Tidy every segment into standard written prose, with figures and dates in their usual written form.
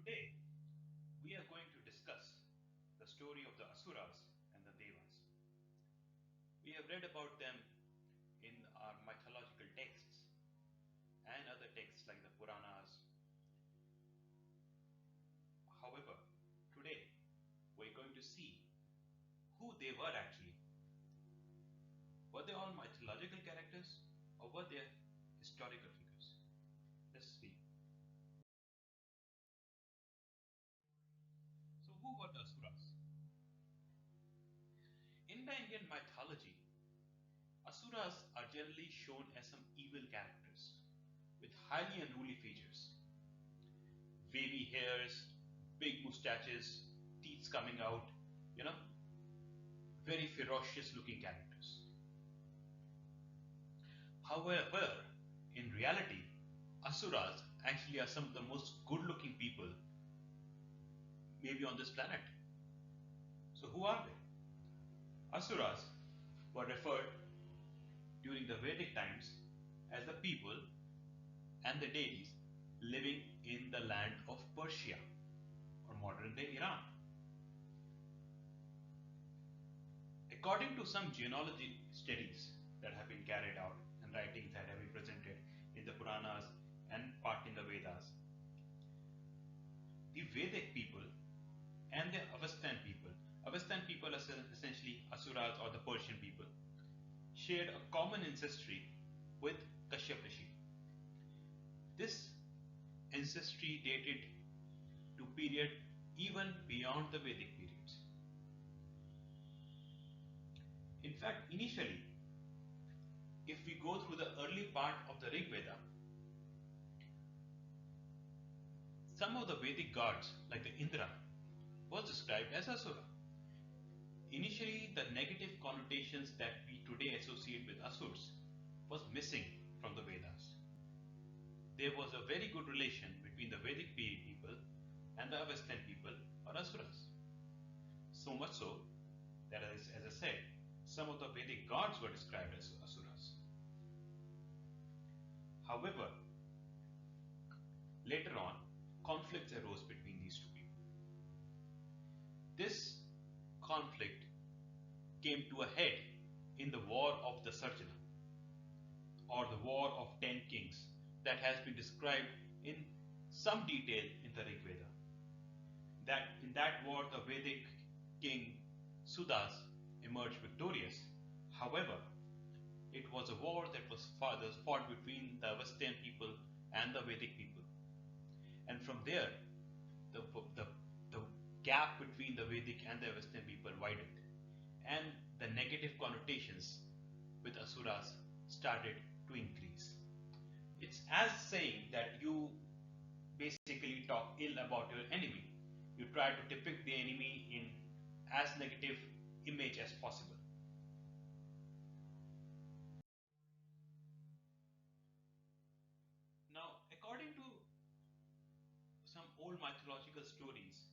Today, we are going to discuss the story of the Asuras and the Devas. We have read about them in our mythological texts and other texts like the Puranas. However, today, we're going to see who they were actually. Were they all mythological characters or were they historical figures? Let's see. So, who were the Asuras? In the Indian mythology, Asuras are generally shown as some evil characters with highly unruly features. Wavy hairs, big mustaches, teeth coming out, very ferocious looking characters. However, in reality, Asuras actually are some of the most good looking people maybe on this planet. So who are they? Asuras were referred during the Vedic times as the people and the deities living in the land of Persia or modern day Iran. According to some genealogy studies that have been carried out and writings that have been presented in the Puranas and part in the Vedas, the Vedic people and the Avestan people are essentially Asuras or the Persian people, shared a common ancestry with Kashyap Rishi. This ancestry dated to period even beyond the Vedic periods. In fact, initially, if we go through the early part of the Rig Veda, some of the Vedic gods like the Indra was described as Asura. Initially, the negative connotations that we today associate with Asurs was missing from the Vedas. There was a very good relation between the Vedic people and the Avestan people or Asuras. So much so that, as I said, some of the Vedic gods were described as Asuras. However, later on, conflicts arose between these two people. This conflict came to a head in the War of Dasarajana or the War of 10 Kings that has been described in some detail in the Rig Veda. That in that war the Vedic king Sudas emerged victorious. However, it was a war that was fought between the Avestan people and the Vedic people. And from there, the gap between the Vedic and the Avestan people widened. And the negative connotations with Asuras started to increase. It's as saying that you basically talk ill about your enemy. You try to depict the enemy in as negative image as possible. Now, according to some old mythological stories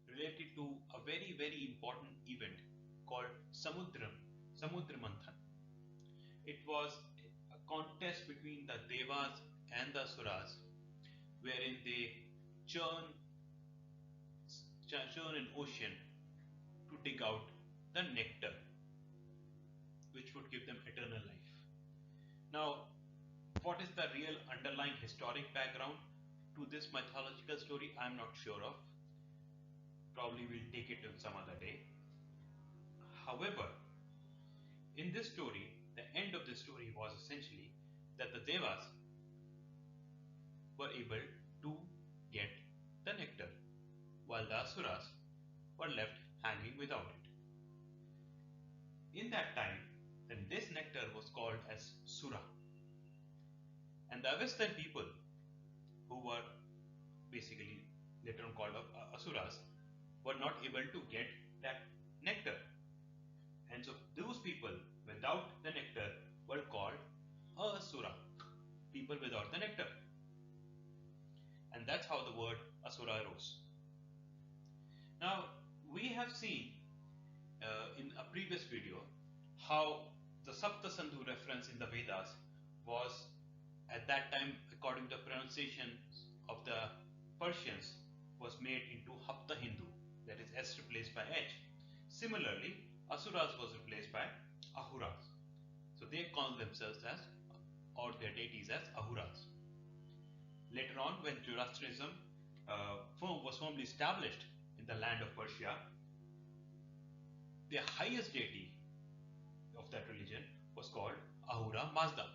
related to a very, very important event called Samudramanthan. It was a contest between the Devas and the Asuras wherein they churn an ocean to dig out the nectar which would give them eternal life. Now, what is the real underlying historic background to this mythological story? I'm not sure of. Probably we'll take it on some other day. However, in this story, the end of this story was essentially that the Devas were able to get the nectar, while the Asuras were left hanging without it. In that time, then this nectar was called as Sura. And the Avestan people, who were basically later on called Asuras, were not able to get that nectar. And so those people without the nectar were called Asura, people without the nectar. And that's how the word Asura arose. Now, we have seen in a previous video how the Sapta Sandhu reference in the Vedas was at that time, according to the pronunciation of the Persians, was made into Hapta Hindu, that is S replaced by H. Similarly, Asuras was replaced by Ahuras. So they call themselves as, or their deities as, Ahuras. Later on, when Zoroastrianism was firmly established in the land of Persia, the highest deity of that religion was called Ahura Mazda.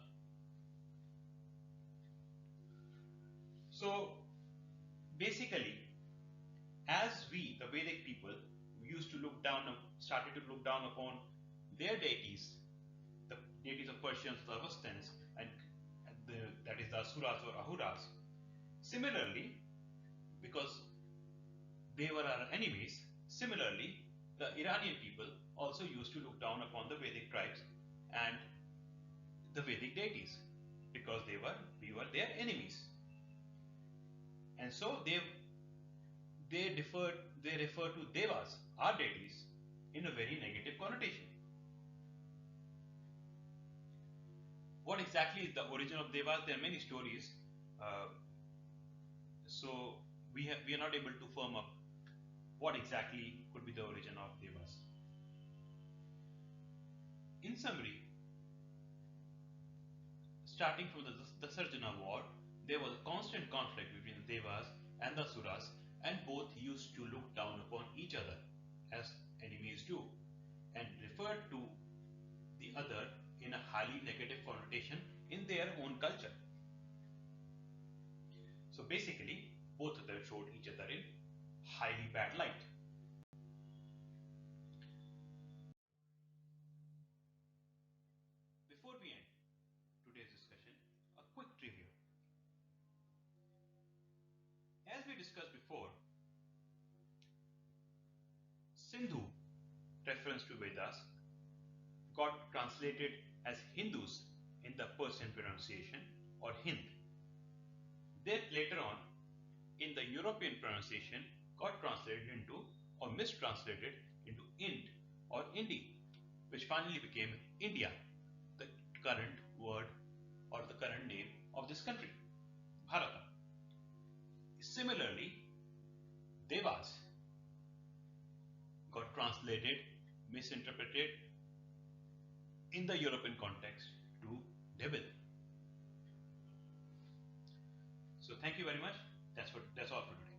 So basically, as we, the Vedic people, started to look down upon their deities, the deities of Persians, the Avestans, and that is the Asuras or Ahuras. Similarly, because they were our enemies, similarly, the Iranian people also used to look down upon the Vedic tribes and the Vedic deities because we were their enemies. And so they refer to Devas, our deities, in a very negative connotation. What exactly is the origin of Devas? There are many stories. So we are not able to firm up what exactly could be the origin of Devas. In summary, starting from the Dasarajana war, there was a constant conflict between the Devas and the Asuras, and both used to look down upon each other as enemies do, and referred to the other in a highly negative connotation in their own culture. So basically, both of them showed each other in highly bad light. Before we end today's discussion, a quick trivia. As we discussed before, Sindhu, reference to Vedas, got translated as Hindus in the Persian pronunciation, or Hind. That later on, in the European pronunciation, got translated into or mistranslated into Ind or Indi, which finally became India, the current word or the current name of this country, Bharat. Similarly, Devas got translated, misinterpreted in the European context to devil. So thank you very much. That's all for today.